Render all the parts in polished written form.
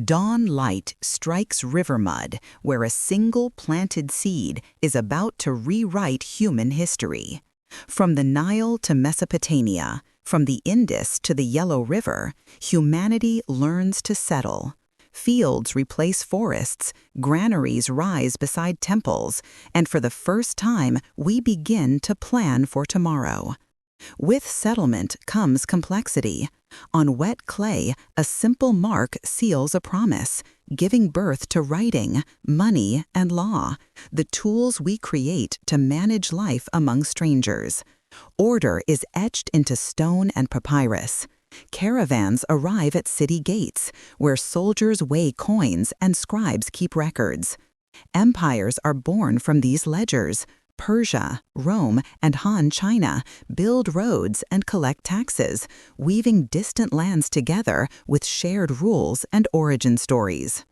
Dawn light strikes river mud where a single planted seed is about to rewrite human history. From the Nile to Mesopotamia, from the Indus to the Yellow River, humanity learns to settle. Fields replace forests, granaries rise beside temples, and for the first time we begin to plan for tomorrow. With settlement comes complexity. On wet clay, a simple mark seals a promise, giving birth to writing, money, and law, the tools we create to manage life among strangers. Order is etched into stone and papyrus. Caravans arrive at city gates, where soldiers weigh coins and scribes keep records. Empires are born from these ledgers. Persia, Rome, and Han China build roads and collect taxes, weaving distant lands together with shared rules and origin stories.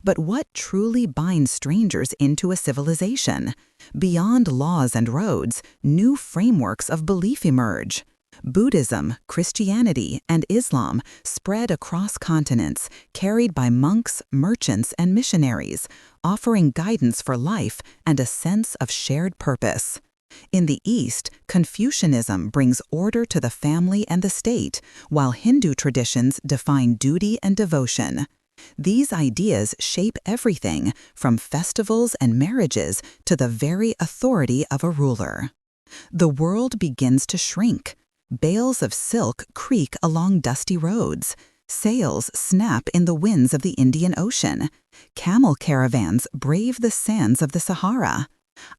But what truly binds strangers into a civilization? Beyond laws and roads, new frameworks of belief emerge. Buddhism, Christianity, and Islam spread across continents, carried by monks, merchants, and missionaries, offering guidance for life and a sense of shared purpose. In the East, Confucianism brings order to the family and the state, while Hindu traditions define duty and devotion. These ideas shape everything, from festivals and marriages to the very authority of a ruler. The world begins to shrink. Bales of silk creak along dusty roads. Sails snap in the winds of the Indian Ocean. Camel caravans brave the sands of the Sahara.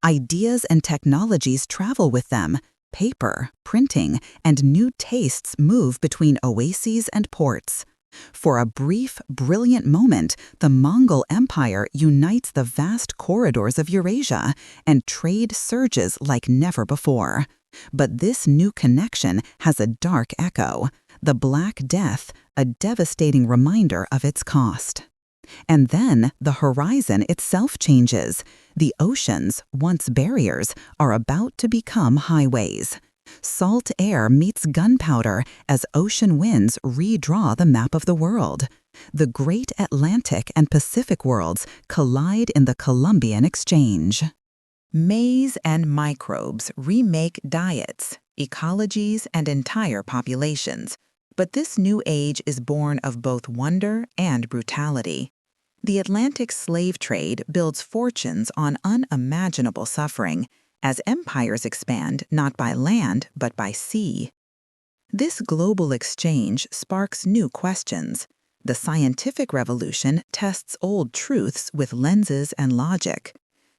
Ideas and technologies travel with them. Paper, printing, and new tastes move between oases and ports. For a brief, brilliant moment, the Mongol Empire unites the vast corridors of Eurasia, and trade surges like never before. But this new connection has a dark echo, the Black Death, a devastating reminder of its cost. And then the horizon itself changes. The oceans, once barriers, are about to become highways. Salt air meets gunpowder as ocean winds redraw the map of the world. The great Atlantic and Pacific worlds collide in the Columbian Exchange. Maize and microbes remake diets, ecologies, and entire populations. But this new age is born of both wonder and brutality. The Atlantic slave trade builds fortunes on unimaginable suffering, as empires expand not by land but by sea. This global exchange sparks new questions. The scientific revolution tests old truths with lenses and logic.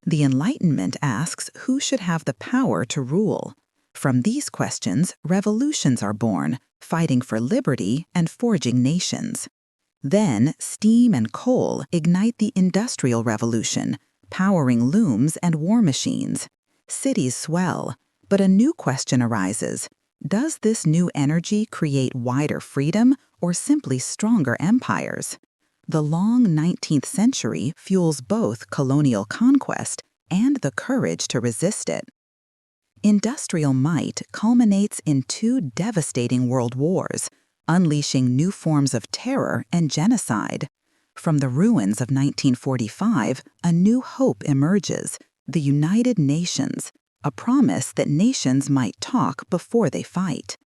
The Enlightenment asks who should have the power to rule. From these questions, revolutions are born, fighting for liberty and forging nations. Then, steam and coal ignite the Industrial Revolution, powering looms and war machines. Cities swell, but a new question arises. Does this new energy create wider freedom or simply stronger empires? The long 19th century fuels both colonial conquest and the courage to resist it. Industrial might culminates in two devastating world wars, unleashing new forms of terror and genocide. From the ruins of 1945, a new hope emerges, the United Nations, a promise that nations might talk before they fight.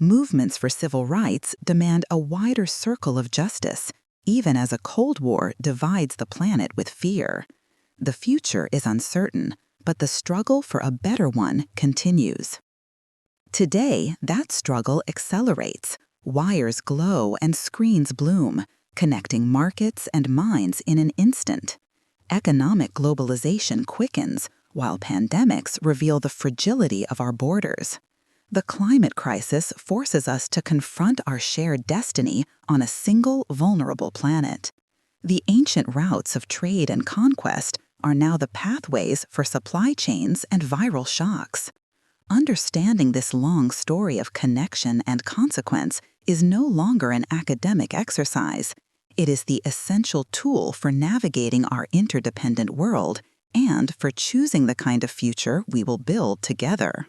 Movements for civil rights demand a wider circle of justice, even as a Cold War divides the planet with fear. The future is uncertain, but the struggle for a better one continues. Today, that struggle accelerates. Wires glow and screens bloom, connecting markets and minds in an instant. Economic globalization quickens, while pandemics reveal the fragility of our borders. The climate crisis forces us to confront our shared destiny on a single, vulnerable planet. The ancient routes of trade and conquest are now the pathways for supply chains and viral shocks. Understanding this long story of connection and consequence is no longer an academic exercise. It is the essential tool for navigating our interdependent world and for choosing the kind of future we will build together.